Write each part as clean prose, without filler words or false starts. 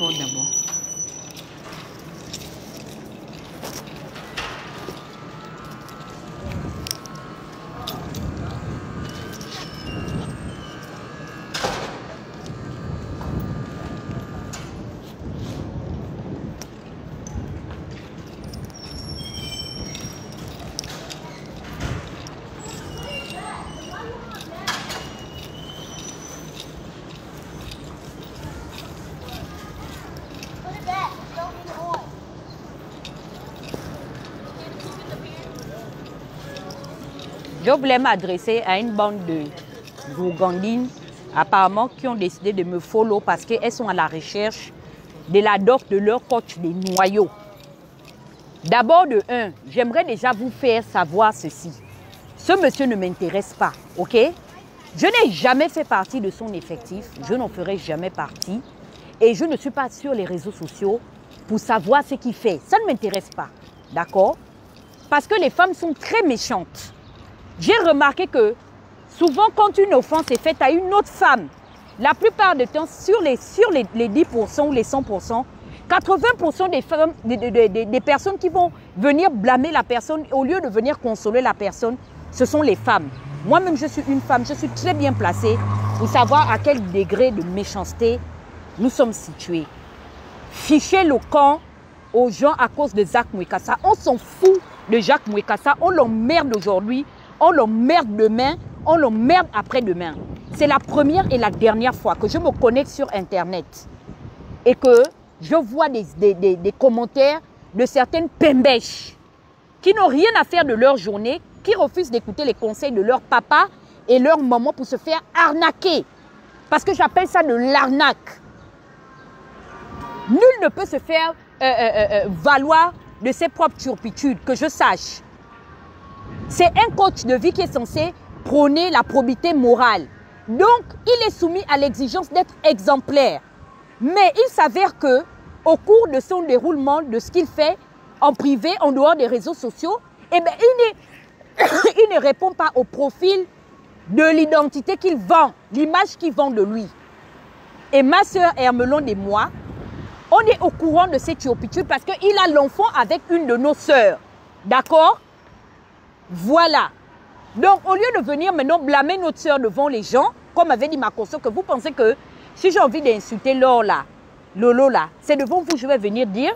fort d'abord. Je voulais m'adresser à une bande de gourgandines, apparemment, qui ont décidé de me follow parce qu'elles sont à la recherche de la doc de leur coach des noyaux. D'abord, de un, j'aimerais déjà vous faire savoir ceci. Ce monsieur ne m'intéresse pas, ok? Je n'ai jamais fait partie de son effectif, je n'en ferai jamais partie. Et je ne suis pas sur les réseaux sociaux pour savoir ce qu'il fait. Ça ne m'intéresse pas, d'accord? Parce que les femmes sont très méchantes. J'ai remarqué que souvent, quand une offense est faite à une autre femme, la plupart du temps, sur les 10% ou les 100%, 80% des femmes, des personnes qui vont venir blâmer la personne, au lieu de venir consoler la personne, ce sont les femmes. Moi-même, je suis une femme, je suis très bien placée pour savoir à quel degré de méchanceté nous sommes situés. Fichez le camp aux gens à cause de Jacques Mwekassa. On s'en fout de Jacques Mwekassa, on l'emmerde aujourd'hui. On l'emmerde demain, on l'emmerde après-demain. C'est la première et la dernière fois que je me connecte sur Internet et que je vois des commentaires de certaines pembèches qui n'ont rien à faire de leur journée, qui refusent d'écouter les conseils de leur papa et leur maman pour se faire arnaquer. Parce que j'appelle ça de l'arnaque. Nul ne peut se faire valoir de ses propres turpitudes, que je sache. C'est un coach de vie qui est censé prôner la probité morale. Donc, il est soumis à l'exigence d'être exemplaire. Mais il s'avère que, au cours de son déroulement, de ce qu'il fait en privé, en dehors des réseaux sociaux, eh bien, il ne répond pas au profil de l'identité qu'il vend, l'image qu'il vend de lui. Et ma sœur Hermelonde et moi, on est au courant de cette turpitude parce qu'il a l'enfant avec une de nos sœurs. D'accord? Voilà. Donc, au lieu de venir maintenant blâmer notre sœur devant les gens, comme avait dit ma consoeur, que vous pensez que si j'ai envie d'insulter Lolo là, c'est devant vous que je vais venir dire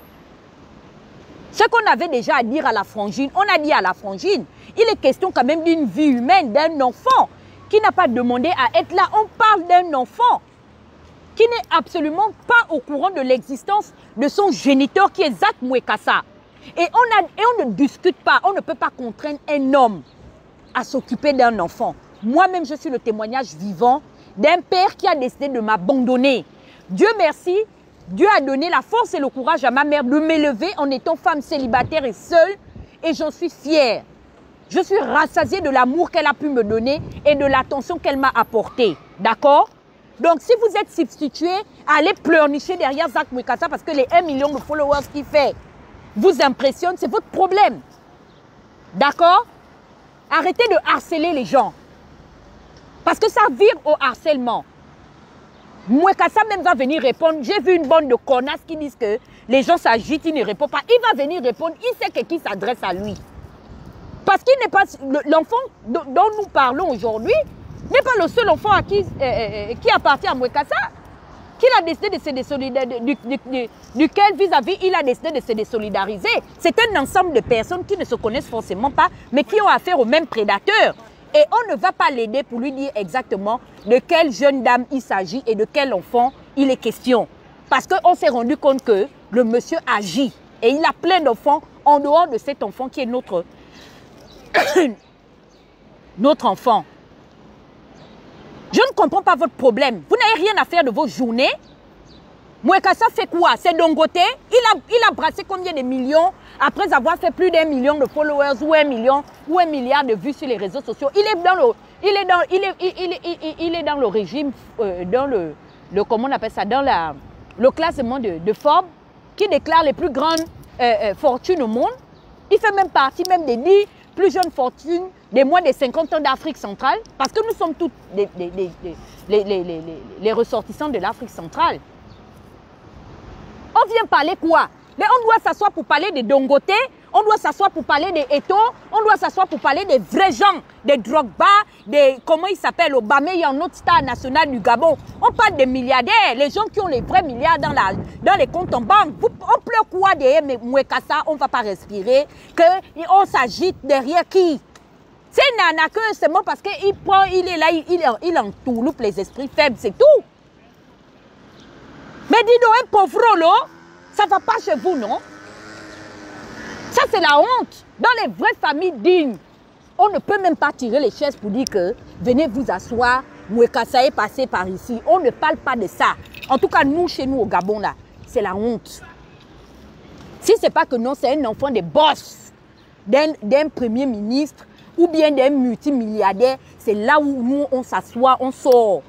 ce qu'on avait déjà à dire à la frangine. On a dit à la frangine, il est question quand même d'une vie humaine, d'un enfant qui n'a pas demandé à être là. On parle d'un enfant qui n'est absolument pas au courant de l'existence de son géniteur qui est Jacques Mwekassa. Et on ne discute pas, on ne peut pas contraindre un homme à s'occuper d'un enfant. Moi-même, je suis le témoignage vivant d'un père qui a décidé de m'abandonner. Dieu merci, Dieu a donné la force et le courage à ma mère de m'élever en étant femme célibataire et seule. Et j'en suis fière. Je suis rassasiée de l'amour qu'elle a pu me donner et de l'attention qu'elle m'a apportée. D'accord? Donc, si vous êtes substitué, allez pleurnicher derrière Jacques Mwekassa parce que les 1 million de followers qu'il fait vous impressionnent, c'est votre problème. D'accord? Arrêtez de harceler les gens. Parce que ça vire au harcèlement. Mwekassa même va venir répondre. J'ai vu une bande de connasses qui disent que les gens s'agitent, il ne répond pas. Il va venir répondre, il sait que qui s'adresse à lui. Parce qu'il n'est pas... L'enfant dont nous parlons aujourd'hui n'est pas le seul enfant qui appartient à Mwekassa. Qu'il a décidé de se désolidariser, duquel vis-à-vis il a décidé de se désolidariser. C'est un ensemble de personnes qui ne se connaissent forcément pas, mais qui ont affaire au même prédateur. Et on ne va pas l'aider pour lui dire exactement de quelle jeune dame il s'agit et de quel enfant il est question. Parce qu'on s'est rendu compte que le monsieur agit. Et il a plein d'enfants en dehors de cet enfant qui est notre enfant. Je ne comprends pas votre problème. Vous n'avez rien à faire de vos journées. Mwekassa fait quoi? C'est Dongote. Il a brassé combien de millions après avoir fait plus d'1 million de followers ou 1 million ou 1 milliard de vues sur les réseaux sociaux. Il est dans le régime, dans le comment on appelle ça, dans le classement de Forbes qui déclare les plus grandes fortunes au monde. Il fait même partie même des 10 plus jeunes fortunes des moins de 50 ans d'Afrique centrale, parce que nous sommes tous les ressortissants de l'Afrique centrale. On vient parler quoi? Mais on doit s'asseoir pour parler de Dongote, on doit s'asseoir pour parler des Eto, on doit s'asseoir pour parler des vrais gens, des Drogba, des, comment il s'appelle, Aubameyang, notre star national du Gabon. On parle des milliardaires, les gens qui ont les vrais milliards dans les comptes en banque. On pleure quoi derrière Mouekassa, on ne va pas respirer, qu'on s'agite derrière qui? C'est Nana que c'est moi parce qu'il prend, il est là, il entourloupe les esprits faibles, c'est tout. Mais dis donc, un pauvre lot, ça ne va pas chez vous, non? Ça, c'est la honte. Dans les vraies familles dignes, on ne peut même pas tirer les chaises pour dire que venez vous asseoir, Mouekassa est passé par ici. On ne parle pas de ça. En tout cas, nous, chez nous, au Gabon, là, c'est la honte. Si ce n'est pas que non, c'est un enfant de boss, d'un premier ministre ou bien d'un multimilliardaire, c'est là où nous, on s'assoit, on sort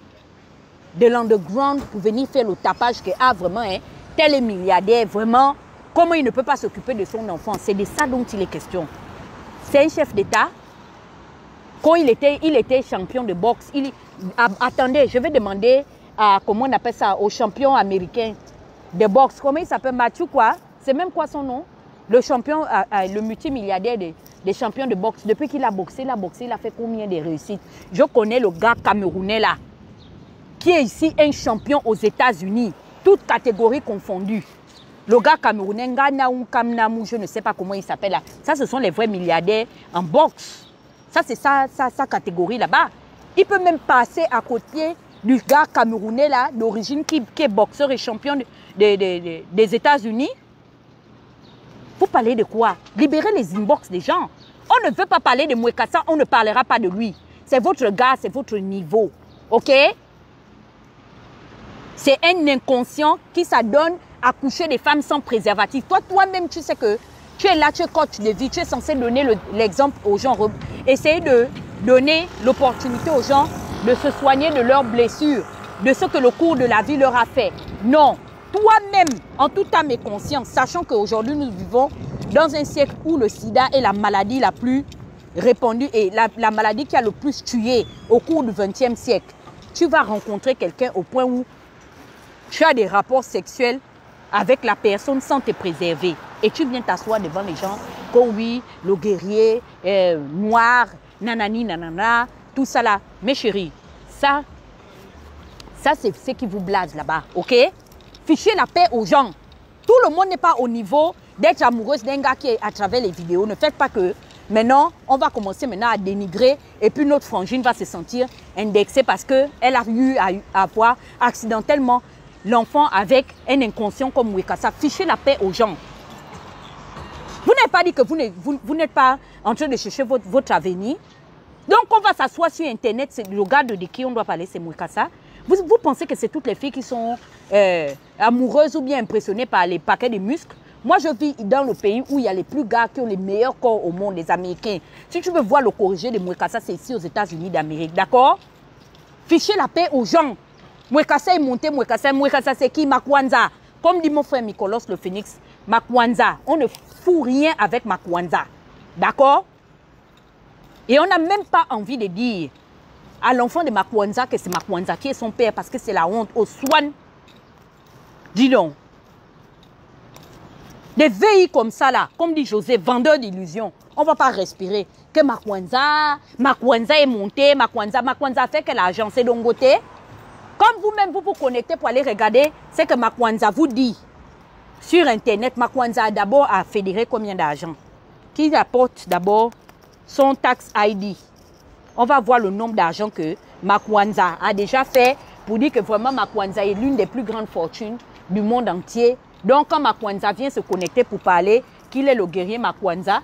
de l'underground pour venir faire le tapage que, ah, vraiment, hein, tel est milliardaire, vraiment, comment il ne peut pas s'occuper de son enfant? C'est de ça dont il est question. C'est un chef d'État. Quand il était champion de boxe, attendez, je vais demander à, comment on appelle ça, au champion américain de boxe. Comment il s'appelle? Mathieu quoi? C'est même quoi son nom? Le champion, le multimilliardaire des champions de boxe. Depuis qu'il a boxé, il a fait combien de réussites? Je connais le gars camerounais là, qui est ici un champion aux États-Unis, toutes catégories confondues. Le gars camerounais, Nganaou, Kamnamou, je ne sais pas comment il s'appelle là. Ça, ce sont les vrais milliardaires en boxe. Ça, c'est sa catégorie là-bas. Il peut même passer à côté du gars camerounais là, d'origine, qui est boxeur et champion des États-Unis. Vous parlez de quoi? Libérez les inbox des gens. On ne veut pas parler de Mouekassa, on ne parlera pas de lui. C'est votre gars, c'est votre niveau. OK? C'est un inconscient qui s'adonne à coucher des femmes sans préservatif. Toi-même, tu sais que tu es là, tu es coach de vie, tu es censé donner l'exemple aux gens, essayer de donner l'opportunité aux gens de se soigner de leurs blessures, de ce que le cours de la vie leur a fait. Non, toi-même, en toute âme et conscience, sachant qu'aujourd'hui nous vivons dans un siècle où le sida est la maladie la plus répandue et la maladie qui a le plus tué au cours du XXe siècle, tu vas rencontrer quelqu'un au point où tu as des rapports sexuels avec la personne sans te préserver. Et tu viens t'asseoir devant les gens, comme oui, le guerrier, noir, nanani, nanana, tout ça là. Mes chéris, ça c'est ce qui vous blase là-bas, ok? Fichez la paix aux gens. Tout le monde n'est pas au niveau d'être amoureuse d'un gars qui est à travers les vidéos. Ne faites pas que maintenant, on va commencer maintenant à dénigrer et puis notre frangine va se sentir indexée parce qu'elle a eu à avoir accidentellement l'enfant avec un inconscient comme Mouekassa. Fichez la paix aux gens. Vous n'avez pas dit que vous n'êtes pas en train de chercher votre avenir. Donc, on va s'asseoir sur Internet. C'est le gars de qui on doit parler, c'est Mouekassa. Vous pensez que c'est toutes les filles qui sont amoureuses ou bien impressionnées par les paquets de muscles? Moi, je vis dans le pays où il y a les plus gars qui ont les meilleurs corps au monde, les Américains. Si tu veux voir le corrigé de Mouekassa, c'est ici aux États-Unis d'Amérique, d'accord? Fichez la paix aux gens. Mouekassa est monté, Mouekassa c'est qui? Makwanza. Comme dit mon frère Nicolas le Phoenix, Makwanza. On ne fout rien avec Makwanza. D'accord? Et on n'a même pas envie de dire à l'enfant de Makwanza que c'est Makwanza qui est son père parce que c'est la honte. Au Swan, dis donc. Des veilles comme ça là, comme dit José, vendeur d'illusions. On ne va pas respirer. Que Makwanza est monté, Makwanza fait que l'argent c'est Dongote. Comme vous-même, vous vous connectez pour aller regarder ce que Makwanza vous dit sur Internet. Makwanza a d'abord fédéré combien d'argent? Qui apporte d'abord son tax ID. On va voir le nombre d'argent que Makwanza a déjà fait pour dire que vraiment Makwanza est l'une des plus grandes fortunes du monde entier. Donc quand Makwanza vient se connecter pour parler qu'il est le guerrier Makwanza,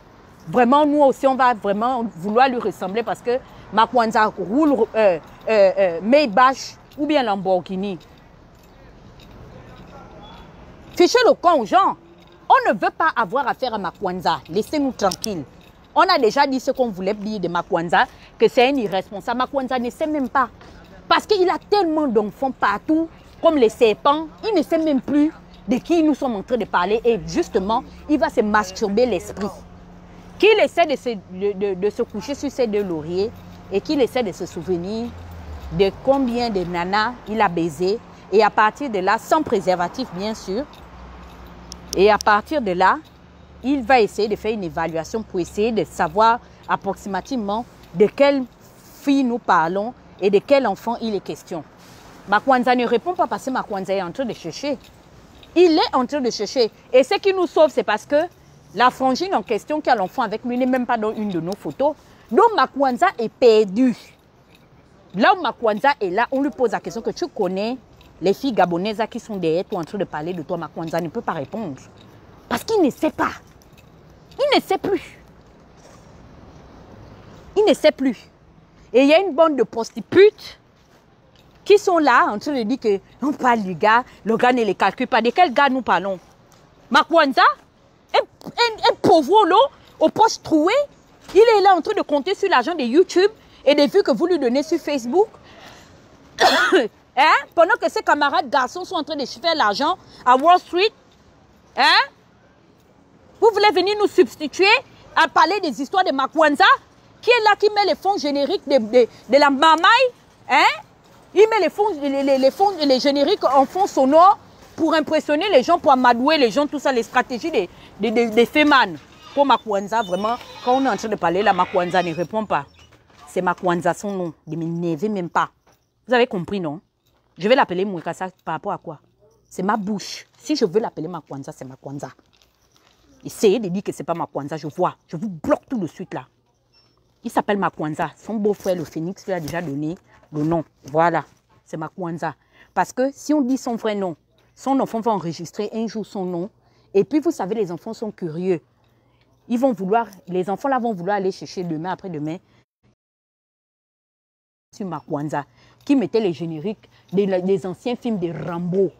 vraiment nous aussi on va vraiment vouloir lui ressembler parce que Makwanza roule Maybach ou bien Lamborghini. Fichez le camp aux gens. On ne veut pas avoir affaire à Makwanza. Laissez-nous tranquilles. On a déjà dit ce qu'on voulait dire de Makwanza, que c'est un irresponsable. Makwanza ne sait même pas. Parce qu'il a tellement d'enfants partout, comme les serpents, il ne sait même plus de qui nous sommes en train de parler. Et justement, il va se masturber l'esprit. Qu'il essaie de se coucher sur ses deux lauriers et qu'il essaie de se souvenir de combien de nanas il a baisé. Et à partir de là, sans préservatif bien sûr, Et à partir de là, il va essayer de faire une évaluation pour essayer de savoir approximativement de quelle fille nous parlons et de quel enfant il est question. Makwanza ne répond pas parce que Makwanza est en train de chercher. Il est en train de chercher. Et ce qui nous sauve, c'est parce que la frangine en question qui a l'enfant avec lui n'est même pas dans une de nos photos. Donc Makwanza est perdu. Là où Makwanza est là, on lui pose la question que tu connais les filles gabonaises qui sont derrière toi en train de parler de toi. Makwanza ne peut pas répondre. Parce qu'il ne sait pas. Il ne sait plus. Il ne sait plus. Et il y a une bande de prostituées qui sont là en train de dire qu'on parle du gars, le gars ne les calcule pas. De quel gars nous parlons? Makwanza, un pauvre lot, aux poches trouées, il est là en train de compter sur l'argent de YouTube et des vues que vous lui donnez sur Facebook. Hein? Pendant que ses camarades garçons sont en train de faire l'argent à Wall Street. Hein? Vous voulez venir nous substituer à parler des histoires de Makwanza, qui est là, qui met les fonds génériques de la mamaille? Hein? Il met les génériques en fond sonore pour impressionner les gens, pour amadouer les gens, tout ça, les stratégies des fémanes. Pour Makwanza, vraiment, quand on est en train de parler, là, Makwanza ne répond pas. C'est Makwanza son nom. Ne m'énervez même pas. Vous avez compris, non? Je vais l'appeler Mwekasa par rapport à quoi? C'est ma bouche. Si je veux l'appeler Makwanza, c'est Makwanza. Essayez de dire que ce n'est pas Makwanza, je vois. Je vous bloque tout de suite là. Il s'appelle Makwanza. Son beau-frère, le Phénix, lui a déjà donné le nom. Voilà, c'est Makwanza. Parce que si on dit son vrai nom, son enfant va enregistrer un jour son nom. Et puis, vous savez, les enfants sont curieux. Ils vont vouloir, les enfants là vont vouloir aller chercher demain, après-demain, sur Makwanza, qui mettait les génériques des anciens films de Rambo,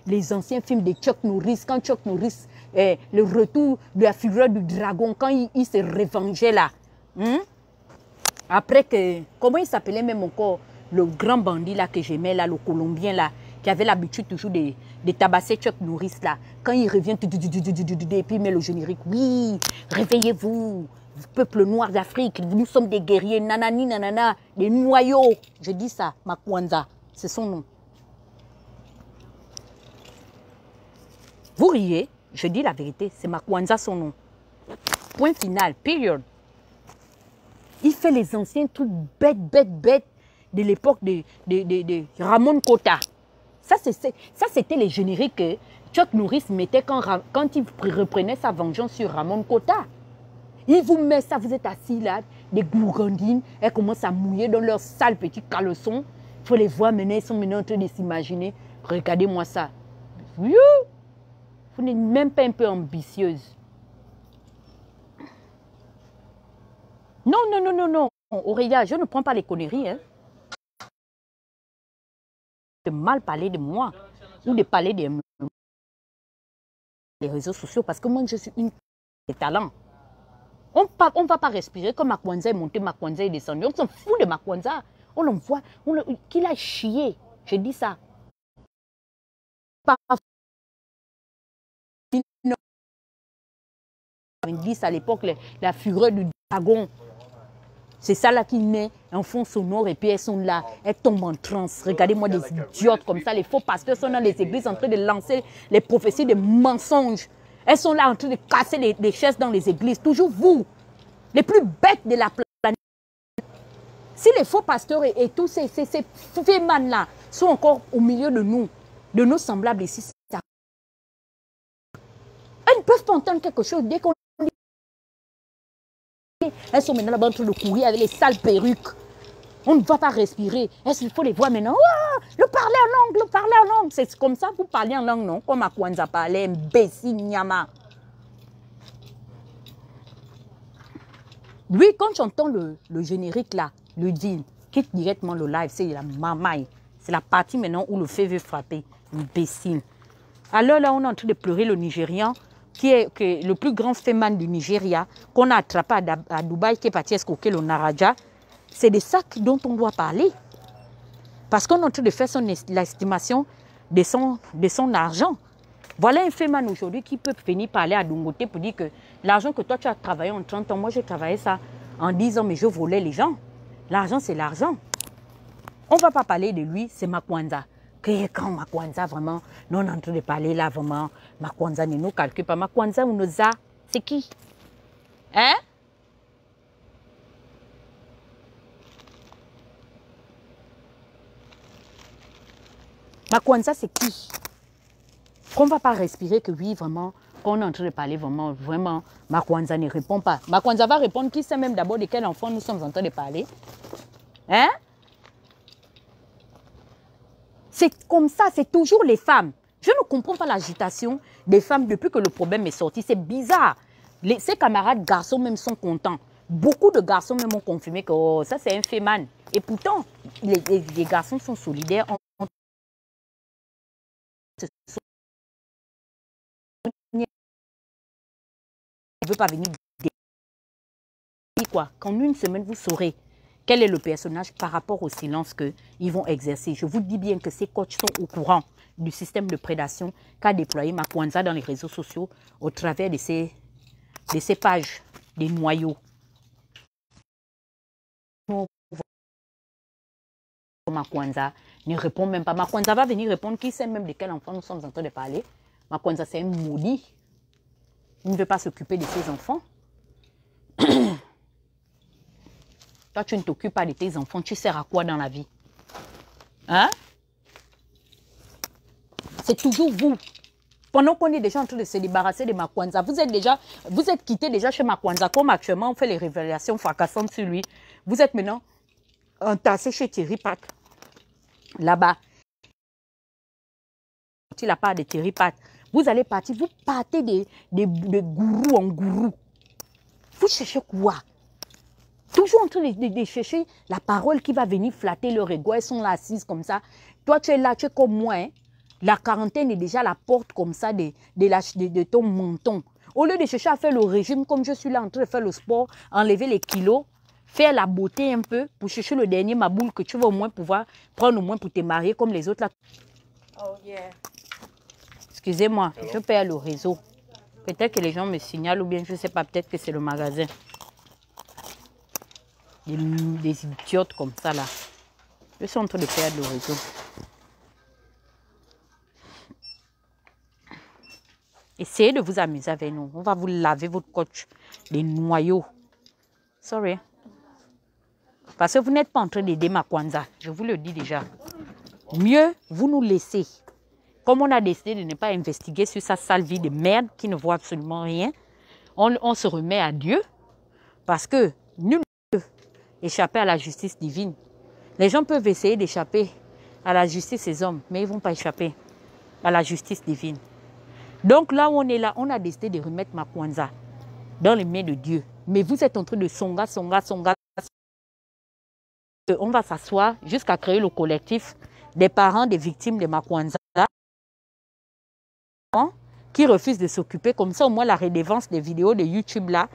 les anciens films de Chuck Norris, quand Chuck Norris, le retour de la fureur du dragon, quand il se revengeait là. Après que, comment il s'appelait même encore, le grand bandit là que j'aimais là, le Colombien là, qui avait l'habitude toujours de tabasser Chuck Norris là. Quand il revient, et puis il met le générique. Oui, réveillez-vous, peuple noir d'Afrique, nous sommes des guerriers, nanani, nanana, des noyaux. Je dis ça, Makwanza, c'est son nom. Vous riez, je dis la vérité, c'est Makwanza son nom. Point final, period. Il fait les anciens trucs bêtes de l'époque de Ramon Kota. Ça, c'était les génériques que Chuck Norris mettait quand il reprenait sa vengeance sur Ramon Kota. Il vous met ça, vous êtes assis là, des gourgandines, elles commencent à mouiller dans leurs sales petits caleçons. Il faut les voir maintenant, ils sont maintenant en train de s'imaginer. Regardez-moi ça. Vous n'êtes même pas un peu ambitieuse. Non, non, non, non, non. Aurélia, je ne prends pas les conneries. Hein. De mal parler de moi ou de parler des réseaux sociaux parce que moi, je suis une talent. On ne va pas respirer comme Makwanza est monté, Makwanza est descendu. On s'en fout de Makwanza. On l'envoie, qu'il a chié. Je dis ça. À l'époque, la fureur du dragon. C'est ça là qui naît en fond sonore et puis elles sont là, elles tombent en transe. Regardez-moi des idiotes comme ça, les faux pasteurs sont dans les églises en train de lancer les prophéties de mensonges. Elles sont là en train de casser les chaises dans les églises. Toujours vous, les plus bêtes de la planète. Si les faux pasteurs et tous ces fémans là sont encore au milieu de nos semblables ici, elles ne peuvent pas entendre quelque chose dès qu'on... Elles sont maintenant là-bas en train de courir avec les sales perruques. On ne va pas respirer. Est-ce qu'il faut les voir maintenant? Oh, le parler en langue, le parler en langue. C'est comme ça que vous parlez en langue, non? Comme Makwanza parlait, imbécile, nyama. Lui, quand j'entends le générique là, le deal, quitte directement le live, c'est la mamaille. C'est la partie maintenant où le feu veut frapper. Imbécile. Alors là, on est en train de pleurer le Nigérian, qui est le plus grand féman du Nigeria, qu'on a attrapé à Dubaï, qui est parti escroquer le Naraja. C'est de ça dont on doit parler. Parce qu'on est en train de faire l'estimation de son argent. Voilà un féman aujourd'hui qui peut venir parler à Dungote pour dire que l'argent que toi tu as travaillé en 30 ans, moi j'ai travaillé ça en 10 ans, mais je volais les gens. L'argent, c'est l'argent. On ne va pas parler de lui, c'est Makwanza. que quand Makwanza vraiment, nous on est en train de parler là vraiment, Makwanza ne nous calcule pas. Makwanza ou nous a, c'est qui? Hein? Makwanza c'est qui? Qu'on ne va pas respirer que oui vraiment, qu'on est en train de parler vraiment, Makwanza ne répond pas. Makwanza va répondre qui sait même d'abord de quel enfant nous sommes en train de parler? Hein? C'est comme ça, c'est toujours les femmes. Je ne comprends pas l'agitation des femmes depuis que le problème est sorti. C'est bizarre. Ces camarades garçons même sont contents. Beaucoup de garçons même ont confirmé que oh, ça c'est un fait man. Et pourtant, les garçons sont solidaires. Il ne veut pas venir quoi. Qu'en une semaine, vous saurez quel est le personnage par rapport au silence qu'ils vont exercer. Je vous dis bien que ces coachs sont au courant du système de prédation qu'a déployé Makwanza dans les réseaux sociaux au travers de ces pages, des noyaux. Makwanza ne répond même pas. Makwanza va venir répondre qui sait même de quel enfant nous sommes en train de parler. Makwanza, c'est un maudit. Il ne veut pas s'occuper de ses enfants. Toi, tu ne t'occupes pas de tes enfants. Tu sers à quoi dans la vie? Hein? C'est toujours vous. Pendant qu'on est déjà en train de se débarrasser de Makwanza, vous êtes quitté déjà chez Makwanza, comme actuellement on fait les révélations fracassantes sur lui. Vous êtes maintenant entassé chez Thierry Pat. Là-bas. La part de Thierry Pat. Vous allez partir, vous partez de gourou en gourou. Vous cherchez quoi? Toujours en train de chercher la parole qui va venir flatter leur ego. Elles sont là assises comme ça. Toi, tu es là, tu es comme moi. Hein? La quarantaine est déjà à la porte comme ça de ton menton. Au lieu de chercher à faire le régime, comme je suis là en train de faire le sport, enlever les kilos, faire la beauté un peu pour chercher le dernier maboule que tu vas au moins pouvoir prendre au moins pour te marier comme les autres là. Oh yeah. Excusez-moi, je perds le réseau. Peut-être que les gens me signalent ou bien je ne sais pas, peut-être que c'est le magasin. Des idiotes comme ça là. Je suis en train de perdre le réseau. Essayez de vous amuser avec nous. On va vous laver votre coach des noyaux. Sorry. Parce que vous n'êtes pas en train d'aider Makwanza. Je vous le dis déjà. Mieux, vous nous laissez. Comme on a décidé de ne pas investiguer sur sa sale vie de merde qui ne voit absolument rien, on se remet à Dieu. Parce que nul ne peut échapper à la justice divine. Les gens peuvent essayer d'échapper à la justice des hommes, mais ils ne vont pas échapper à la justice divine. Donc là où on est là, on a décidé de remettre Makwanza dans les mains de Dieu. Mais vous êtes en train de songa. On va s'asseoir jusqu'à créer le collectif des parents des victimes de Makwanza qui refusent de s'occuper. Comme ça, au moins, la redevance des vidéos de YouTube là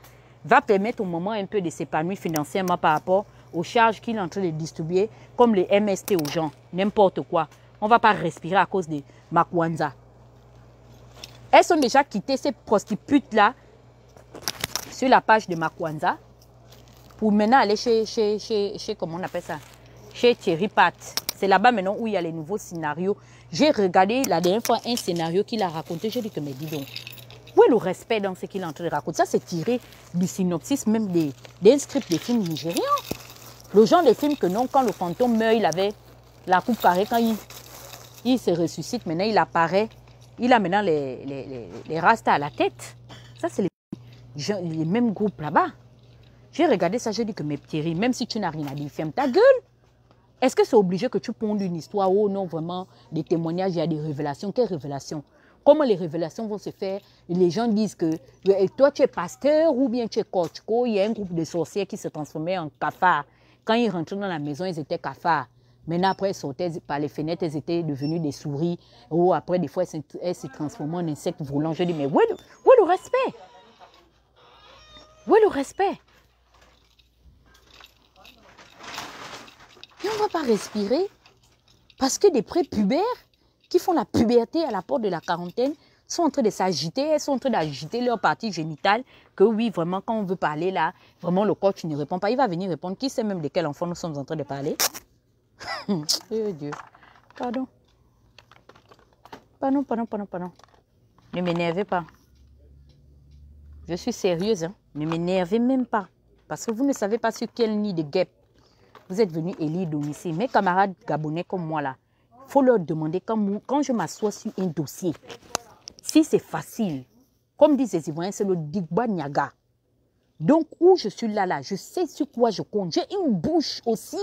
va permettre au moment un peu de s'épanouir financièrement par rapport aux charges qu'il est en train de distribuer, comme les MST aux gens, n'importe quoi. On ne va pas respirer à cause de Makwanza. Elles sont déjà quittées, ces prostitutes-là, sur la page de Makwanza, pour maintenant aller chez comment on appelle ça? Chez Thierry Pat. C'est là-bas maintenant où il y a les nouveaux scénarios. J'ai regardé la dernière fois un scénario qu'il a raconté. J'ai dit que, mais dis donc, où est le respect dans ce qu'il est en train de raconter? Ça, c'est tiré du synopsis même d'un script de films nigérians. Le genre de film que non, quand le fantôme meurt, il avait la coupe carrée. Quand il se ressuscite, maintenant il apparaît. Il a maintenant les rastas à la tête. Ça, c'est les mêmes groupes là-bas. J'ai regardé ça, j'ai dit que mes Thierry, même si tu n'as rien à dire, ferme ta gueule. Est-ce que c'est obligé que tu pondes une histoire? Oh non, vraiment, des témoignages, il y a des révélations. Quelles révélations? Comment les révélations vont se faire? Les gens disent que toi, tu es pasteur ou bien tu es coach. Il y a un groupe de sorcières qui se transformaient en cafards. Quand ils rentraient dans la maison, ils étaient cafards. Maintenant, après, elles sortaient par les fenêtres, elles étaient devenues des souris. Ou après, des fois, elles se transformaient en insectes volants. Je dis, mais où est le respect? Où est le respect? Et on ne va pas respirer parce que des prépubères qui font la puberté à la porte de la quarantaine sont en train de s'agiter, elles sont en train d'agiter leur partie génitale, que oui, vraiment, quand on veut parler là, vraiment le coach ne répond pas. Il va venir répondre. Qui sait même de quel enfant nous sommes en train de parler? Oh Dieu, pardon. Pardon, pardon, pardon, pardon. Ne m'énervez pas. Je suis sérieuse, hein. Ne m'énervez même pas. Parce que vous ne savez pas sur quel nid de guêpe vous êtes venu élire domicile. Mes camarades gabonais comme moi là, il faut leur demander quand je m'assois sur un dossier, si c'est facile, comme disent les Ivoiriens, c'est le Digba Niaga. Donc où je suis là, je sais sur quoi je compte. J'ai une bouche aussi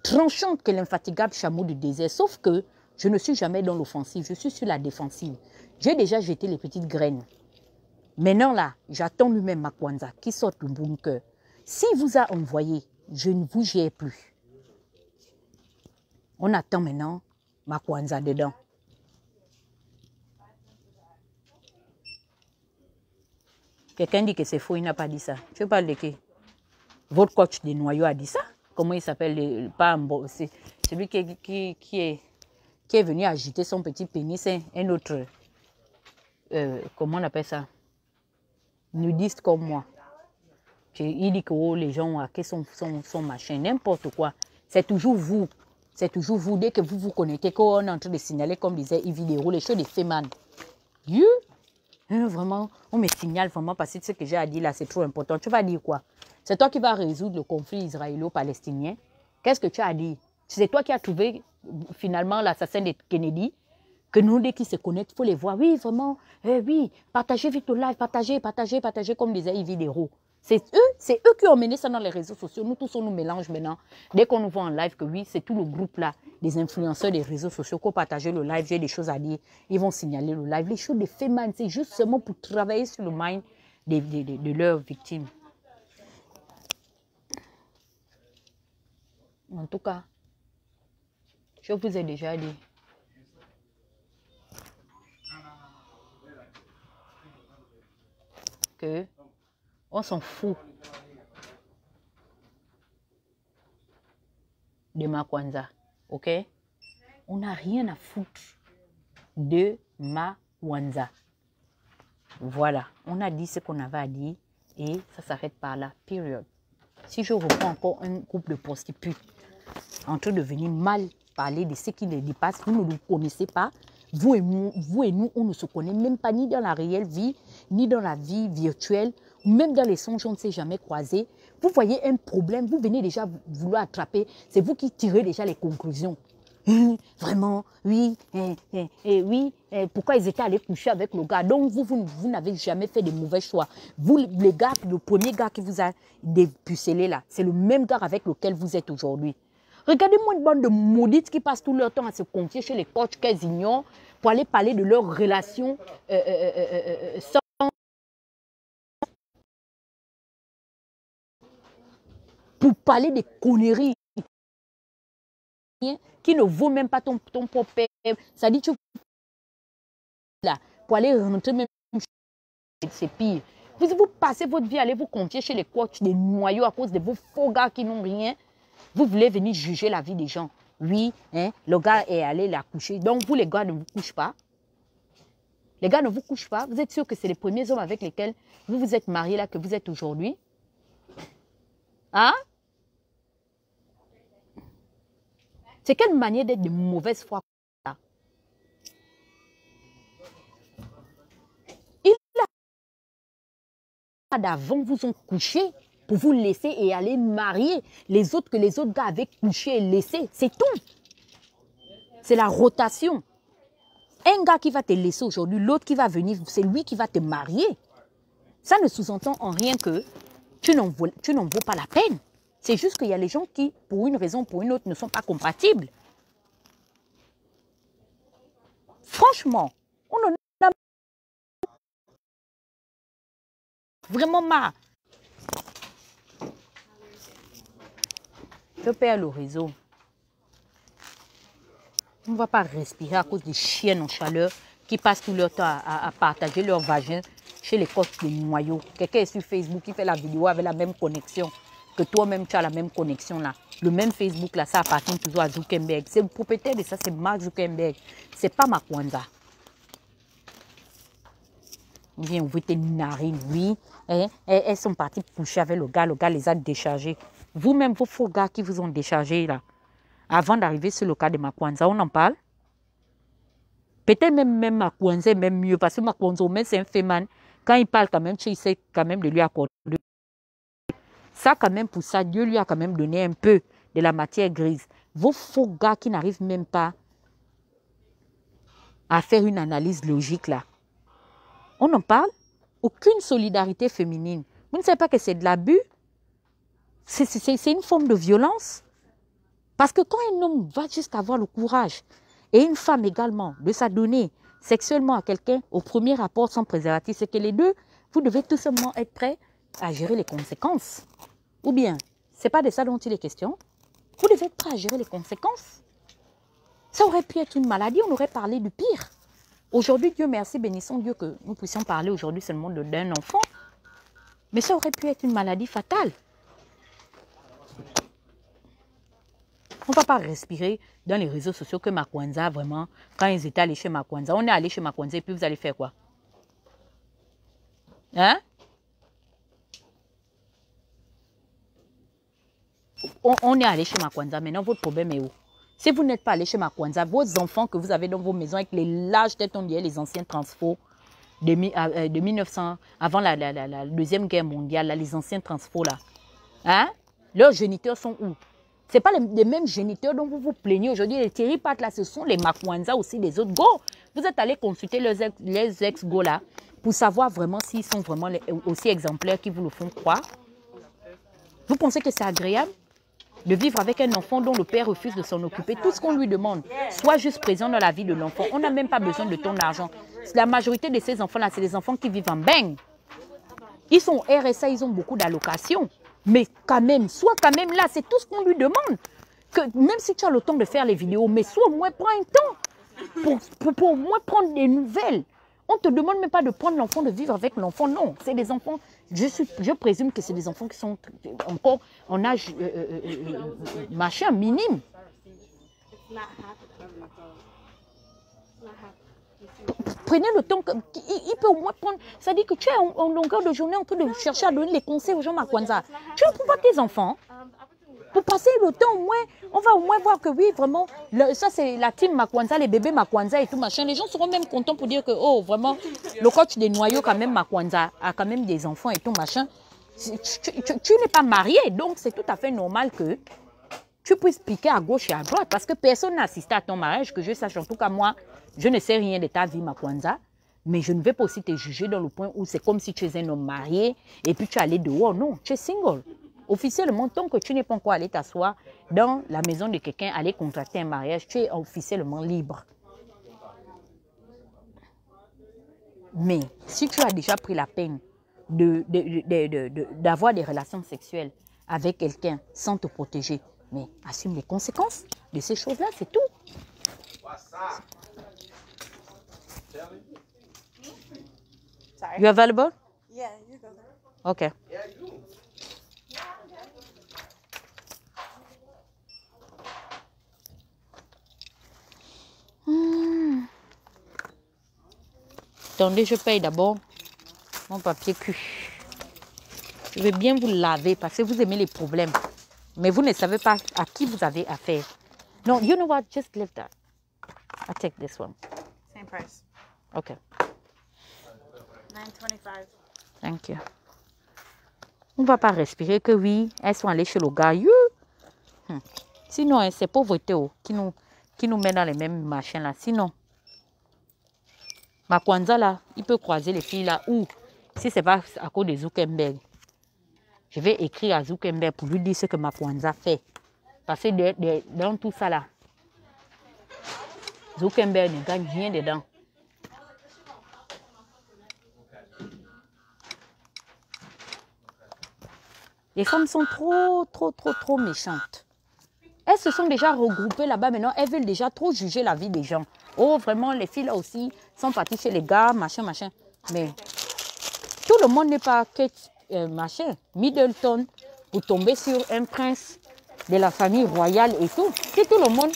tranchante que l'infatigable chameau du désert, sauf que je ne suis jamais dans l'offensive, je suis sur la défensive. J'ai déjà jeté les petites graines. Maintenant là, j'attends lui-même Makwanza qui sort du bunker. S'il vous a envoyé, je ne vous gère plus. On attend maintenant Makwanza dedans. Quelqu'un dit que c'est faux, il n'a pas dit ça. Je parle de qui? Votre coach des noyaux a dit ça? Comment il s'appelle? C'est celui qui est venu agiter son petit pénis, un autre, comment on appelle ça? Nudiste comme moi. Il dit que oh, les gens ont hacké son machin, n'importe quoi. C'est toujours vous. C'est toujours vous. Dès que vous vous connectez, qu'on est en train de signaler, comme disait Yves Dérault, les choses de Feman. You? Vraiment, on me signale vraiment parce que ce que j'ai à dire là, c'est trop important. Tu vas dire quoi? C'est toi qui vas résoudre le conflit israélo-palestinien. Qu'est-ce que tu as dit? C'est toi qui as trouvé finalement l'assassin de Kennedy. Que nous, dès qu'ils se connectent, il faut les voir. Oui, vraiment, oui, partagez vite le live, partagez, comme disait Yves Dérault. C'est eux qui ont mené ça dans les réseaux sociaux. Nous tous, on nous mélange maintenant. Dès qu'on nous voit en live, que oui, c'est tout le groupe là, des influenceurs des réseaux sociaux, qui ont partagé le live, j'ai des choses à dire, ils vont signaler le live. Les choses de fait, man, c'est juste seulement pour travailler sur le mind de leurs victimes. En tout cas, je vous ai déjà dit. Que on s'en fout de Makwanza, ok? On n'a rien à foutre de Makwanza. Voilà, on a dit ce qu'on avait à dire et ça s'arrête par là, période. Si je reprends encore un groupe de prostituées en train de venir mal parler de ce qui les dépasse, vous ne nous connaissez pas. Vous et nous, on ne se connaît même pas ni dans la réelle vie, ni dans la vie virtuelle, même dans les songes, on ne s'est jamais croisés. Vous voyez un problème, vous venez déjà vouloir attraper, c'est vous qui tirez déjà les conclusions. Vraiment, oui, oui, pourquoi ils étaient allés coucher avec le gars. Donc vous n'avez jamais fait de mauvais choix. Vous, les gars, le premier gars qui vous a dépucelé là, c'est le même gars avec lequel vous êtes aujourd'hui. Regardez-moi une bande de maudites qui passent tout leur temps à se confier chez les coachs qu'elles ignorent pour aller parler de leurs relations pour parler des conneries qui ne vaut même pas ton propre père. Ça dit, tu là, pour aller rentrer même, c'est pire. Vous passez votre vie à aller vous confier chez les coachs des noyaux à cause de vos faux gars qui n'ont rien. Vous voulez venir juger la vie des gens. Oui, hein, le gars est allé la coucher. Donc, vous, les gars, ne vous couchez pas. Les gars ne vous couchent pas. Vous êtes sûr que c'est les premiers hommes avec lesquels vous vous êtes mariés là que vous êtes aujourd'hui? Hein? C'est quelle manière d'être de mauvaise foi là? Il a d'avant vous ont couché pour vous laisser et aller marier les autres que les autres gars avaient couché et laissé. C'est tout. C'est la rotation. Un gars qui va te laisser aujourd'hui, l'autre qui va venir, c'est lui qui va te marier. Ça ne sous-entend en rien que tu n'en vaux pas la peine. C'est juste qu'il y a les gens qui, pour une raison ou pour une autre, ne sont pas compatibles. Franchement, on en a vraiment marre. Je perds le réseau. On ne va pas respirer à cause des chiens en chaleur qui passent tout leur temps à partager leur vagin chez les coachs de noyaux. Quelqu'un est sur Facebook qui fait la vidéo avec la même connexion que toi-même, tu as la même connexion là. Le même Facebook là, ça appartient toujours à Zuckerberg. C'est le propriétaire de ça, c'est Mark Zuckerberg. C'est pas Makwanza. Viens ouvrir tes narines, oui. Elles sont parties coucher avec le gars les a déchargés. Vous-même, vos faux gars qui vous ont déchargé là, avant d'arriver sur le cas de Makwanza, on en parle? Peut-être même Makwanza est même mieux, parce que Makwanza, même c'est un féman. Quand il parle quand même, tu sais quand même de lui accorder. Ça, quand même, pour ça, Dieu lui a quand même donné un peu de la matière grise. Vos faux gars qui n'arrivent même pas à faire une analyse logique, là. On en parle? Aucune solidarité féminine. Vous ne savez pas que c'est de l'abus? C'est une forme de violence. Parce que quand un homme va jusqu'à avoir le courage, et une femme également, de s'adonner sexuellement à quelqu'un au premier rapport sans préservatif, c'est que les deux, vous devez tout simplement être prêts à gérer les conséquences. Ou bien, ce n'est pas de ça dont il est question. Vous devez être prêts à gérer les conséquences. Ça aurait pu être une maladie, on aurait parlé du pire. Aujourd'hui, Dieu merci, bénissons Dieu que nous puissions parler aujourd'hui seulement d'un enfant. Mais ça aurait pu être une maladie fatale. On ne va pas respirer dans les réseaux sociaux que Makwanza, vraiment, quand ils étaient allés chez Makwanza, on est allé chez Makwanza et puis vous allez faire quoi? Hein? On est allé chez Makwanza, maintenant votre problème est où? Si vous n'êtes pas allé chez Makwanza, vos enfants que vous avez dans vos maisons avec les larges têtes, on dirait les anciens transfos de 1900, avant la Deuxième Guerre mondiale, là, les anciens transfos là, hein? Leurs géniteurs sont où? Ce n'est pas les mêmes géniteurs dont vous vous plaignez aujourd'hui. Les Thierry Pat là, ce sont les Makwanza aussi, les autres go. Vous êtes allé consulter les ex-go là pour savoir vraiment s'ils sont vraiment aussi exemplaires qu'ils vous le font croire. Vous pensez que c'est agréable de vivre avec un enfant dont le père refuse de s'en occuper? Tout ce qu'on lui demande, sois juste présent dans la vie de l'enfant. On n'a même pas besoin de ton argent. La majorité de ces enfants-là, c'est des enfants qui vivent en bang. Ils sont RSA, ils ont beaucoup d'allocations. Mais quand même, sois quand même là, c'est tout ce qu'on lui demande. Que même si tu as le temps de faire les vidéos, mais soit au moins prends un temps pour au moins prendre des nouvelles. On ne te demande même pas de prendre l'enfant, de vivre avec l'enfant. Non, c'est des enfants, je présume que c'est des enfants qui sont encore en âge machin minime. Prenez le temps, il peut au moins prendre, ça dit que tu es en longueur de journée en train de chercher à donner les conseils aux gens Makwanza. Tu vois tes enfants, pour passer le temps au moins, on va au moins voir que oui, vraiment, ça c'est la team Makwanza, les bébés Makwanza et tout machin. Les gens seront même contents pour dire que, oh, vraiment, le coach des noyaux quand même Makwanza a quand même des enfants et tout machin. Tu n'es pas marié, donc c'est tout à fait normal que tu puisses piquer à gauche et à droite parce que personne n'a assisté à ton mariage, que je sache. En tout cas, moi, je ne sais rien de ta vie, Makwanza, mais je ne vais pas aussi te juger dans le point où c'est comme si tu es un homme marié et puis tu es allé dehors. Non, tu es single. Officiellement, tant que tu n'es pas encore allé t'asseoir dans la maison de quelqu'un, aller contracter un mariage, tu es officiellement libre. Mais si tu as déjà pris la peine d'avoir des relations sexuelles avec quelqu'un sans te protéger, mais assume les conséquences de ces choses-là, c'est tout. You available? Yeah, you go there. Okay. Attendez, je paye d'abord mon papier cul. Je vais bien vous laver parce que vous aimez les problèmes. Mais vous ne savez pas à qui vous avez affaire. No, you know what? Just leave that. I'll take this one. Same price. Okay. $9.25. Thank you. On ne va pas respirer que oui, elles sont allées chez le gars. Sinon, c'est pauvreté qui nous met dans les mêmes machins là. Sinon, Makwanza là, il peut croiser les filles là ou si ce n'est pas à cause de Zuckerberg, je vais écrire à Zuckerberg pour lui dire ce que Makwanza fait. Parce que dans tout ça là, Zuckerberg ne gagne rien dedans. Les femmes sont trop méchantes. Elles se sont déjà regroupées là-bas maintenant. Elles veulent déjà trop juger la vie des gens. Oh, vraiment, les filles là aussi sont parties chez les gars, machin. Mais tout le monde n'est pas Kate, machin, Middleton, pour tomber sur un prince de la famille royale et tout. Si tout le monde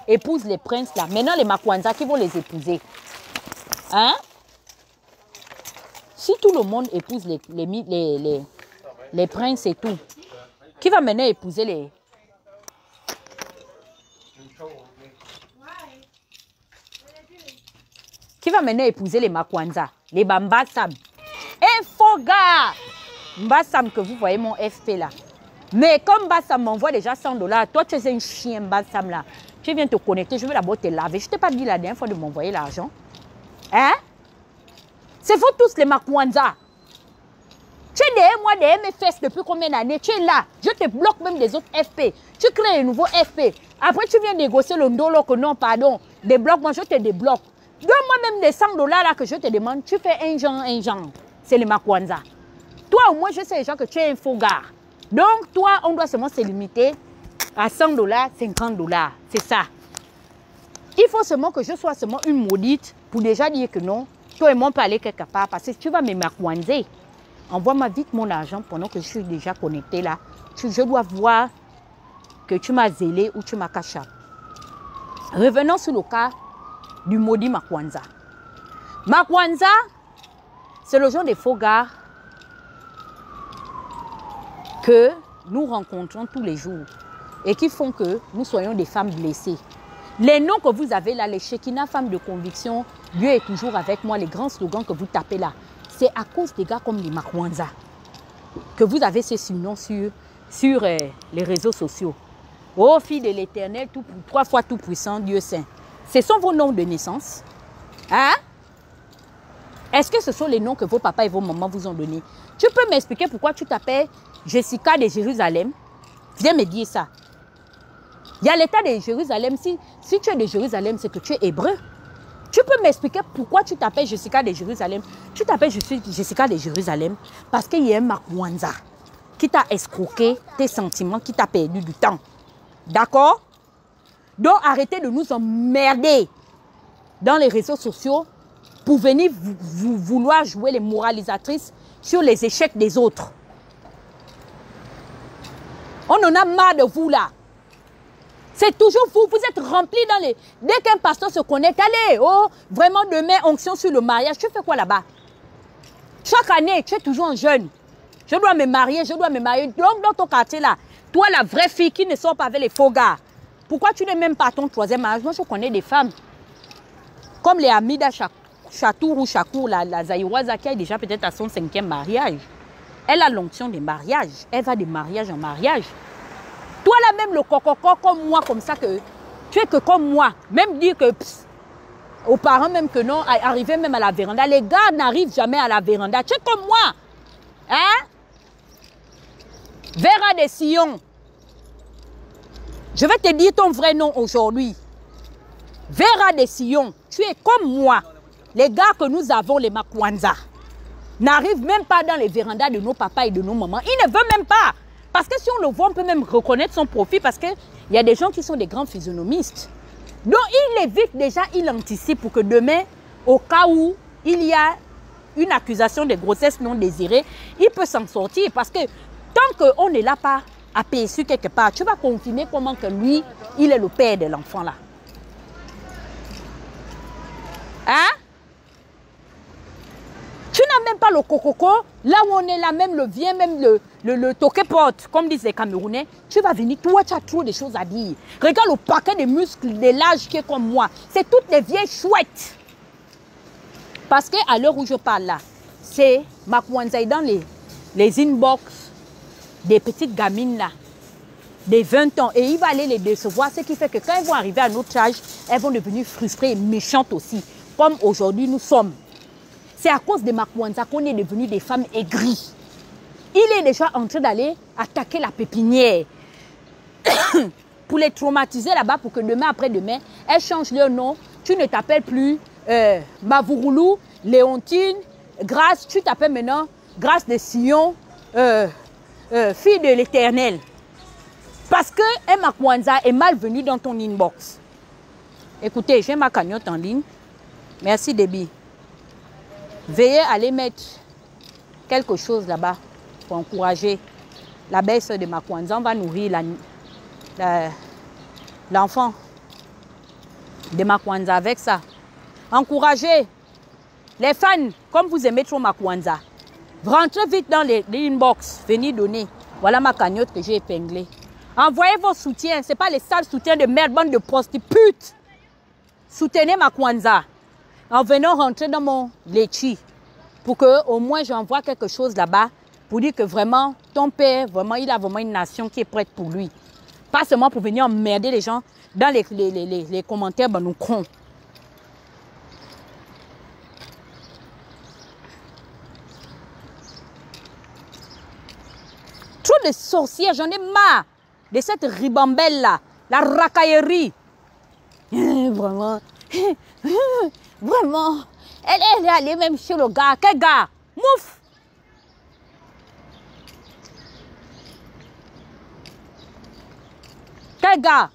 épouse les princes là, maintenant les Makwanza qui vont les épouser. Hein? Si tout le monde épouse les princes et tout, qui va maintenant épouser les... vas maintenant épouser les Makwanza, les Bambasam. Un faux gars. Mbassam que vous voyez mon FP là. Mais comme Mbassam m'envoie déjà 100 $, toi tu es un chien Mbassam là. Tu viens te connecter, je vais d'abord te laver. Je ne t'ai pas dit la dernière fois de m'envoyer l'argent. Hein? C'est vous tous les Makwanza. Tu es derrière moi, derrière mes fesses depuis combien d'années? Tu es là. Je te bloque même des autres FP. Tu crées un nouveau FP. Après, tu viens négocier le ndolo que non, pardon. Débloque-moi, je te débloque. Donne-moi même les 100 $ là que je te demande. Tu fais un genre. C'est les Makwanza. Toi, au moins, je sais déjà que tu es un faux gars. Donc, toi, on doit seulement se limiter à 100 $, 50 $. C'est ça. Il faut seulement que je sois seulement une maudite pour déjà dire que non, toi et moi, on peut aller quelque part parce que tu vas me Makwanzer. Envoie-moi vite mon argent pendant que je suis déjà connecté là. Je dois voir que tu m'as zélé ou tu m'as caché. Revenons sur le cas du maudit Makwanza. Makwanza, c'est le genre de faux gars que nous rencontrons tous les jours et qui font que nous soyons des femmes blessées. Les noms que vous avez là, les Shekinah femmes de conviction, Dieu est toujours avec moi, les grands slogans que vous tapez là, c'est à cause des gars comme les Makwanza que vous avez ces surnoms sur les réseaux sociaux. Oh, fille de l'Éternel, 3 fois tout puissant, Dieu saint. Ce sont vos noms de naissance. Hein? Est-ce que ce sont les noms que vos papas et vos mamans vous ont donnés? Tu peux m'expliquer pourquoi tu t'appelles Jessica de Jérusalem? Viens me dire ça. Il y a l'état de Jérusalem. Si tu es de Jérusalem, c'est que tu es hébreu. Tu peux m'expliquer pourquoi tu t'appelles Jessica de Jérusalem? Tu t'appelles Jessica de Jérusalem parce qu'il y a un Makwanza qui t'a escroqué tes sentiments, qui t'a perdu du temps. D'accord? Donc arrêtez de nous emmerder dans les réseaux sociaux pour venir vouloir jouer les moralisatrices sur les échecs des autres. On en a marre de vous là. C'est toujours vous, vous êtes remplis dans les... Dès qu'un pasteur se connecte, allez, oh, vraiment demain, onction sur le mariage. Tu fais quoi là-bas? Chaque année, tu es toujours un jeune. Je dois me marier, je dois me marier. Donc dans ton quartier là, toi la vraie fille qui ne sort pas avec les faux gars, pourquoi tu n'es même pas à ton 3e mariage? Moi je connais des femmes, comme les Amida Chatour ou Chakour, la Zaïwaza qui a déjà peut-être à son 5e mariage. Elle a l'onction des mariages. Elle va de mariage en mariage. Toi là même le cococo comme moi, comme ça que tu es que comme moi. Même dire que aux parents même que non, arriver même à la véranda. Les gars n'arrivent jamais à la véranda. Tu es comme moi. Hein? Vera de Sion. Je vais te dire ton vrai nom aujourd'hui. Vera de Sion. Tu es comme moi. Les gars que nous avons, les Makwanza, n'arrivent même pas dans les vérandas de nos papas et de nos mamans. Ils ne veulent même pas. Parce que si on le voit, on peut même reconnaître son profil parce qu'il y a des gens qui sont des grands physionomistes. Donc, il évite déjà, il anticipe pour que demain, au cas où il y a une accusation de grossesse non désirée, il peut s'en sortir. Parce que tant qu'on ne l'a pas aperçu quelque part, tu vas confirmer comment que lui, il est le père de l'enfant là. Hein? Tu n'as même pas le cococo, là où on est là, même le vient, même le toquepote, comme disent les Camerounais, tu vas venir, toi tu as trop de choses à dire. Regarde le paquet de muscles de l'âge qui est comme moi. C'est toutes des vieilles chouettes. Parce qu'à l'heure où je parle là, c'est Makwanza dans les inbox des petites gamines là, des 20 ans. Et il va aller les décevoir, ce qui fait que quand elles vont arriver à notre âge, elles vont devenir frustrées et méchantes aussi, comme aujourd'hui nous sommes. C'est à cause de Makwanza qu'on est devenu des femmes aigries. Il est déjà en train d'aller attaquer la pépinière pour les traumatiser là-bas pour que demain après-demain, elles changent leur nom. Tu ne t'appelles plus Mavouroulou, Léontine, Grâce. Tu t'appelles maintenant Grâce de Sion, fille de l'Éternel. Parce que Makwanza est malvenue dans ton inbox. Écoutez, j'ai ma cagnotte en ligne. Merci, Déby. Veuillez aller mettre quelque chose là-bas pour encourager la belle-sœur de Makwanza. On va nourrir l'enfant de Makwanza avec ça. Encouragez les fans, comme vous aimez trop Makwanza. Rentrez vite dans les inbox, venez donner. Voilà ma cagnotte que j'ai épinglée. Envoyez vos soutiens. Ce n'est pas les sales soutiens de merde, bande de prostituées. Soutenez Makwanza. en venant rentrer dans mon Litchi pour que au moins j'envoie quelque chose là-bas pour dire que vraiment, ton père, vraiment, il a vraiment une nation qui est prête pour lui. Pas seulement pour venir emmerder les gens dans les commentaires, ben nous cons. Trop de sorcières, j'en ai marre de cette ribambelle-là, la racaillerie. Vraiment, vraiment, elle est allée même chez le gars. Quel gars? Mouf! Quel gars?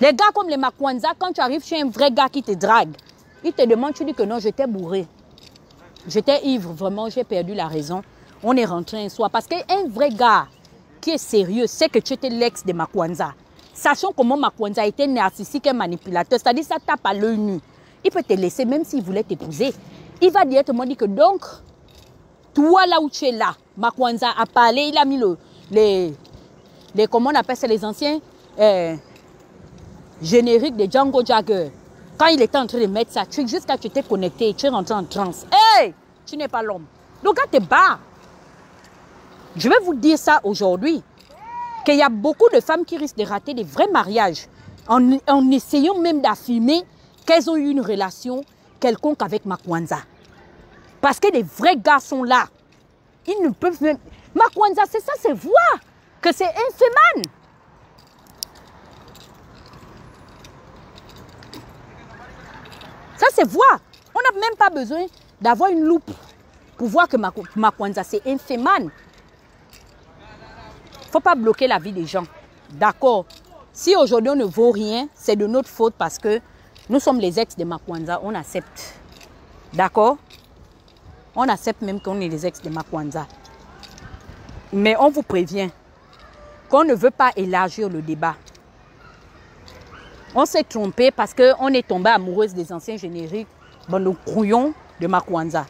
Les gars comme les Makwanza, quand tu arrives chez un vrai gars qui te drague, il te demande, tu dis que non, j'étais bourré. J'étais ivre, vraiment, j'ai perdu la raison. On est rentré un soir. Parce qu'un vrai gars qui est sérieux, c'est que tu étais l'ex de Makwanza. Sachant comment Makwanza était narcissique et manipulateur, c'est-à-dire ça tape à l'œil nu. Il peut te laisser, même s'il voulait t'épouser. Il va directement dire que donc, toi là où tu es là, Makwanza a parlé, il a mis comment on appelle ça, les anciens génériques de Django Jagger. Quand il était en train de mettre ça, jusqu'à ce que tu t'es connecté, tu es rentré en transe. Hey, tu n'es pas l'homme. Le gars te bat. Je vais vous dire ça aujourd'hui, qu'il y a beaucoup de femmes qui risquent de rater des vrais mariages en essayant même d'affirmer qu'elles ont eu une relation quelconque avec Makwanza. Parce que les vrais gars sont là. Ils ne peuvent même... Makwanza, c'est ça, c'est voir que c'est infémane. Ça, c'est voir. On n'a même pas besoin d'avoir une loupe pour voir que Makwanza, c'est infémane. Il ne faut pas bloquer la vie des gens. D'accord. Si aujourd'hui on ne vaut rien, c'est de notre faute parce que nous sommes les ex de Makwanza. On accepte. D'accord. On accepte même qu'on est les ex de Makwanza. Mais on vous prévient qu'on ne veut pas élargir le débat. On s'est trompé parce qu'on est tombé amoureuse des anciens génériques. Bon, nous croyons de Makwanza.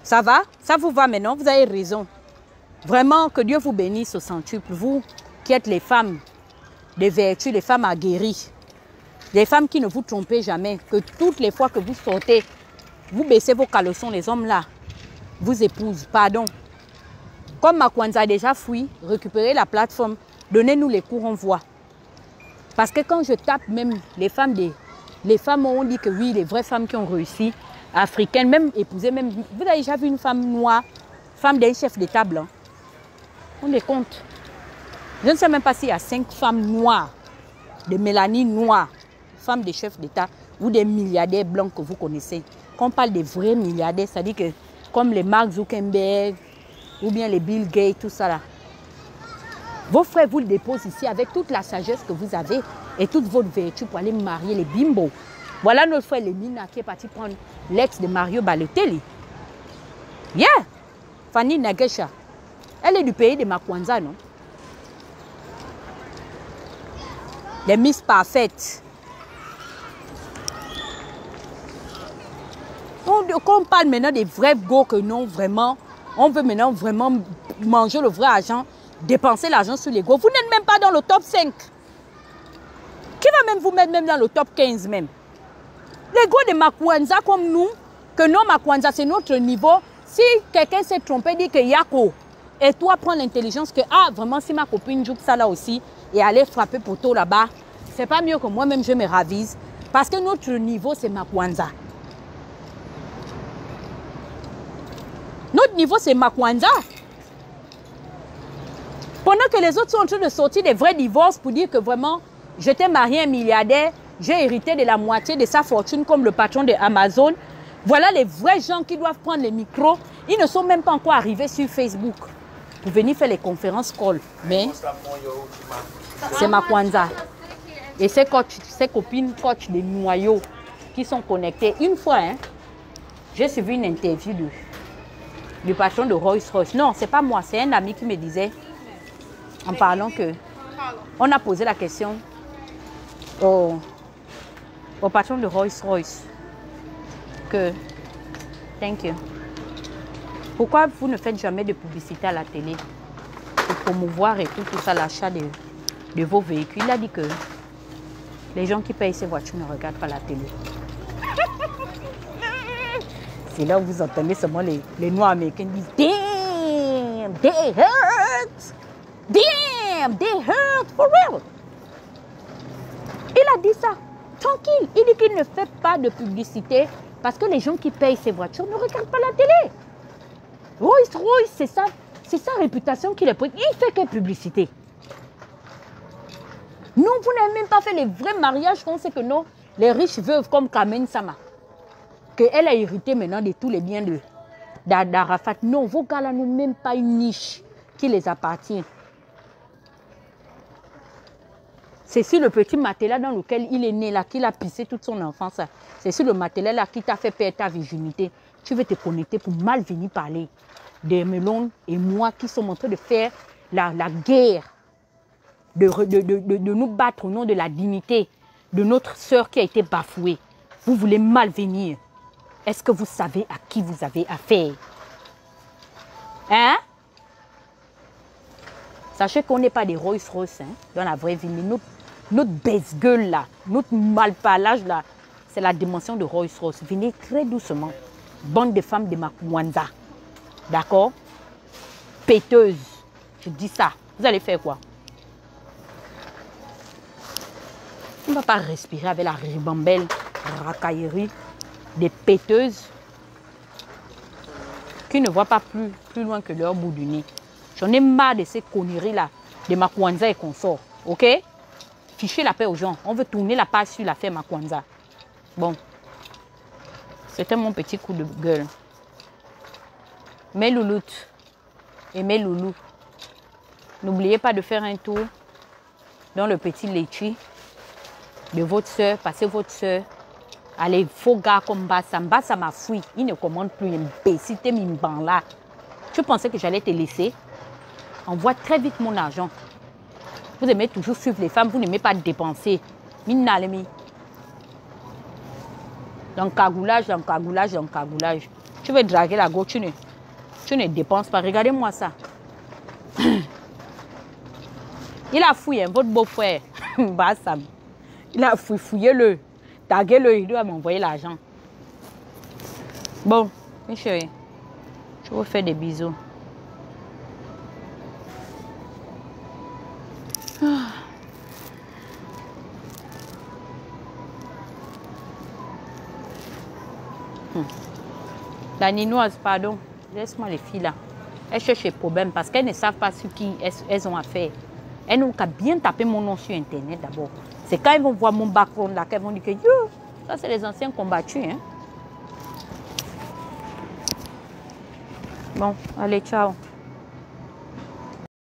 Ça va? Ça vous va maintenant? Vous avez raison. Vraiment, que Dieu vous bénisse au centuple. Vous qui êtes les femmes de vertu, les femmes aguerries. Les femmes qui ne vous trompez jamais. Que toutes les fois que vous sortez, vous baissez vos caleçons, les hommes là vous épousent. Pardon. Comme Makwanza a déjà fui, récupérez la plateforme. Donnez-nous les cours, on voit. Parce que quand je tape même les femmes, on dit que oui, les vraies femmes qui ont réussi, africaines, même épousées, même... Vous avez déjà vu une femme noire, femme d'un chef d'État blanc? On les compte. Je ne sais même pas s'il y a 5 femmes noires, de mélanine noire, femmes de chefs d'État ou des milliardaires blancs que vous connaissez. Quand on parle des vrais milliardaires, ça dit que comme les Mark Zuckerberg ou bien les Bill Gates, tout ça là. Vos frères vous le déposent ici avec toute la sagesse que vous avez et toute votre vertu pour aller marier les bimbos. Voilà notre frère Lemina qui est parti prendre l'ex de Mario Balotelli. Yeah! Fanny Nagesha. Elle est du pays de Makwanza, non? Les Miss Parfaites. Quand on parle maintenant des vrais go que non, vraiment, on veut maintenant vraiment manger le vrai argent, dépenser l'argent sur les go. Vous n'êtes même pas dans le top 5. Qui va même vous mettre même dans le top 15 même? Les go de Makwanza comme nous, que non, Makwanza c'est notre niveau. Si quelqu'un s'est trompé, dit que Yako, et toi prends l'intelligence que, ah vraiment si ma copine joue ça là aussi, et aller frapper poteau là-bas, c'est pas mieux que moi-même je me ravise. Parce que notre niveau c'est Makwanza. Notre niveau c'est Makwanza. Pendant que les autres sont en train de sortir des vrais divorces pour dire que vraiment, j'étais marié à un milliardaire, j'ai hérité de la moitié de sa fortune comme le patron de Amazon. Voilà les vrais gens qui doivent prendre les micros. Ils ne sont même pas encore arrivés sur Facebook pour venir faire les conférences call. Mais c'est Makwanza. Et ses copines coachs des noyaux qui sont connectés. Une fois, hein, j'ai suivi une interview du patron de Rolls-Royce. Non, ce n'est pas moi, c'est un ami qui me disait, en parlant que, on a posé la question au patron de Rolls-Royce que, thank you, pourquoi vous ne faites jamais de publicité à la télé pour promouvoir et tout ça, l'achat de vos véhicules? Il a dit que les gens qui payent ces voitures ne regardent pas la télé. C'est là où vous entendez seulement les Noirs américains disent « Damn, they hurt! Damn, they hurt for real! » Il a dit ça, tranquille. Il dit qu'il ne fait pas de publicité parce que les gens qui payent ces voitures ne regardent pas la télé. Rolls-Royce, c'est sa réputation qu'il est pris. Il fait quelle publicité? Non, vous n'avez même pas fait les vrais mariages qu'on sait que non, les riches veuves comme Carmen Sama, qu'elle a hérité maintenant de tous les biens d'Arafat. Non, vos gars-là n'ont même pas une niche qui les appartient. C'est sur le petit matelas dans lequel il est né, là, qu'il a pissé toute son enfance. C'est sur le matelas là qui t'a fait perdre ta virginité. Tu veux te connecter pour mal venir parler des Melon et moi qui sommes en train de faire la guerre, de nous battre au nom de la dignité de notre sœur qui a été bafouée. Vous voulez mal venir. Est-ce que vous savez à qui vous avez affaire? Hein? Sachez qu'on n'est pas des Rolls-Royce dans la vraie vie. Mais notre baisse-gueule là, notre malparlage là, c'est la dimension de Rolls-Royce. Venez très doucement. Bande de femmes de Makwanza. D'accord? Péteuse. Je dis ça. Vous allez faire quoi? On ne va pas respirer avec la ribambelle, racaillerie des péteuses qui ne voient pas plus loin que leur bout du nez. J'en ai marre de ces conneries-là, de Makwanza et consorts. OK? Fichez la paix aux gens. On veut tourner la page sur l'affaire Makwanza. Bon. C'était mon petit coup de gueule. Mes louloutes et mes loulous, n'oubliez pas de faire un tour dans le petit Litchi de votre soeur. Passez votre soeur. Allez, faux gars comme Bassa. Bassa m'a fui. Il ne commande plus. Imbécile, t'es mimban là. Tu pensais que j'allais te laisser? Envoie très vite mon argent. Vous aimez toujours suivre les femmes. Vous n'aimez pas dépenser. Minalemi. Dans cagoulage, dans cagoulage, dans cagoulage. Tu veux draguer la go, tu ne dépenses pas. Regardez-moi ça. Il a fouillé, votre beau-frère. Bassam. Il a fouillé-le. Taguez-le, il doit m'envoyer l'argent. Bon, mes chéris, je vous fais des bisous. La Ninoise, pardon, laisse-moi les filles là. Elles cherchent des problèmes parce qu'elles ne savent pas sur qui elles ont affaire. Elles n'ont qu'à bien taper mon nom sur Internet d'abord. C'est quand elles vont voir mon background là qu'elles vont dire que yo, ça c'est les anciens combattus. Hein? Bon, allez, ciao.